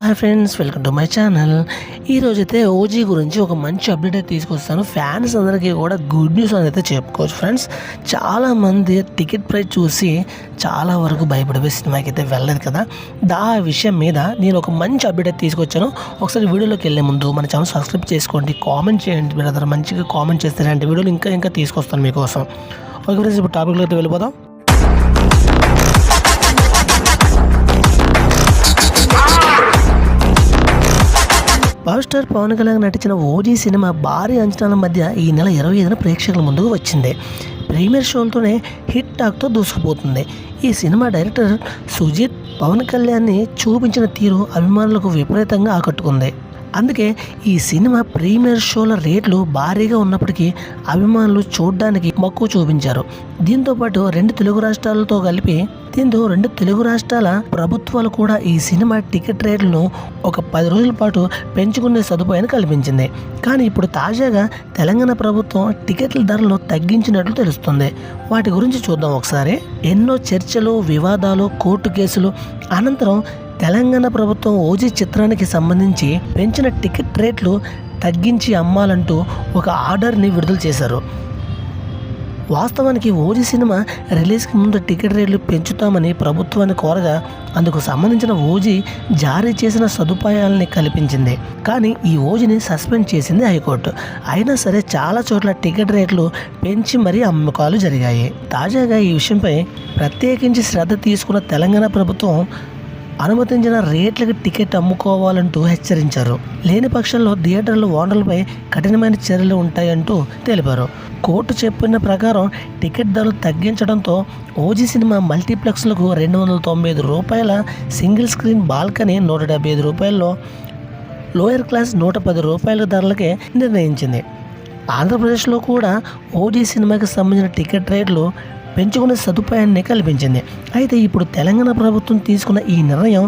Hi friends, welcome to my channel. ఈరోజైతే OG గురించి ఒక మంచి అప్డేట్ అయితే తీసుకొస్తాను. ఫ్యాన్స్ అందరికీ కూడా గుడ్ న్యూస్ అని అయితే చెప్పుకోవచ్చు ఫ్రెండ్స్. చాలామంది టికెట్ ప్రైస్ చూసి చాలా వరకు భయపడిపోయి సినిమాకి అయితే వెళ్ళలేదు కదా. ఆ విషయం మీద నేను ఒక మంచి అప్డేట్ అయితే తీసుకొచ్చాను. ఒకసారి వీడియోలోకి వెళ్ళే ముందు మన ఛానల్ సబ్స్క్రైబ్ చేసుకోండి, కామెంట్ చేయండి. మీరు అందరూ మంచిగా కామెంట్ చేస్తారంటే వీడియోలు ఇంకా తీసుకొస్తాను మీకోసం. ఓకే ఫ్రెండ్స్, ఇప్పుడు టాపిక్లో అయితే వెళ్ళిపోదాం. పవర్ స్టార్ పవన్ కళ్యాణ్ నటించిన ఓజీ సినిమా భారీ అంచనాల మధ్య ఈ నెల 25న ప్రేక్షకుల ముందుకు వచ్చింది. ప్రీమియర్ షోలతోనే హిట్ టాక్తో దూసుకుపోతుంది. ఈ సినిమా డైరెక్టర్ సుజిత్ పవన్ కళ్యాణ్ని చూపించిన తీరు అభిమానులకు విపరీతంగా ఆకట్టుకుంది. అందుకే ఈ సినిమా ప్రీమియర్ షోల రేట్లు భారీగా ఉన్నప్పటికీ అభిమానులు చూడడానికి మక్కువ చూపించారు. దీంతోపాటు రెండు తెలుగు రాష్ట్రాల ప్రభుత్వాలు కూడా ఈ సినిమా టికెట్ రేట్లను ఒక 10 రోజుల పాటు పెంచుకునే సదుపాయాన్ని కల్పించింది. కానీ ఇప్పుడు తాజాగా తెలంగాణ ప్రభుత్వం టికెట్ల ధరలను తగ్గించినట్లు తెలుస్తుంది. వాటి గురించి చూద్దాం ఒకసారి. ఎన్నో చర్చలు, వివాదాలు, కోర్టు కేసులు అనంతరం తెలంగాణ ప్రభుత్వం ఓజీ చిత్రానికి సంబంధించి పెంచిన టికెట్ రేట్లు తగ్గించి అమ్మాలంటూ ఒక ఆర్డర్ని విడుదల చేశారు. వాస్తవానికి ఓజీ సినిమా రిలీజ్కి ముందు టికెట్ రేట్లు పెంచుతామని ప్రభుత్వాన్ని కోరగా అందుకు సంబంధించిన ఓజీ జారీ చేసిన సదుపాయాలని కల్పించింది. కానీ ఈ ఓజీని సస్పెండ్ చేసింది హైకోర్టు. అయినా సరే చాలా చోట్ల టికెట్ రేట్లు పెంచి మరీ అమ్మకాలు జరిగాయి. తాజాగా ఈ విషయంపై ప్రత్యేకించి శ్రద్ధ తీసుకున్న తెలంగాణ ప్రభుత్వం అనుమతించిన రేట్లకు టికెట్ అమ్ముకోవాలంటూ హెచ్చరించారు. లేని పక్షంలో థియేటర్ల ఓనర్లపై కఠినమైన చర్యలు ఉంటాయంటూ తెలిపారు. కోర్టు చెప్పిన ప్రకారం టికెట్ ధరలు తగ్గించడంతో ఓజీ సినిమా మల్టీప్లెక్స్లకు ₹295 single screen balcony ₹175, lower class ₹110 ధరలకే నిర్ణయించింది. ఆంధ్రప్రదేశ్లో కూడా ఓజీ సినిమాకి సంబంధించిన టికెట్ రేట్లు పెంచుకునే సదుపాయాన్ని కల్పించింది. అయితే ఇప్పుడు తెలంగాణ ప్రభుత్వం తీసుకున్న ఈ నిర్ణయం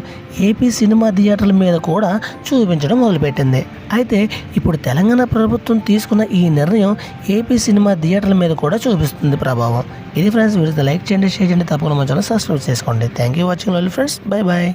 ఏపీ సినిమా థియేటర్ల మీద కూడా చూపించడం మొదలుపెట్టింది. అయితే ఇప్పుడు తెలంగాణ ప్రభుత్వం తీసుకున్న ఈ నిర్ణయం ఏపీ సినిమా థియేటర్ల మీద కూడా చూపిస్తుంది ప్రభావం. ఇది ఫ్రెండ్స్, వీడియో లైక్ చేయండి, షేర్ చేయండి, తప్పకుండా మన ఛానల్ సబ్స్క్రైబ్ చేసుకోండి. Thank you watching friends. Bye bye.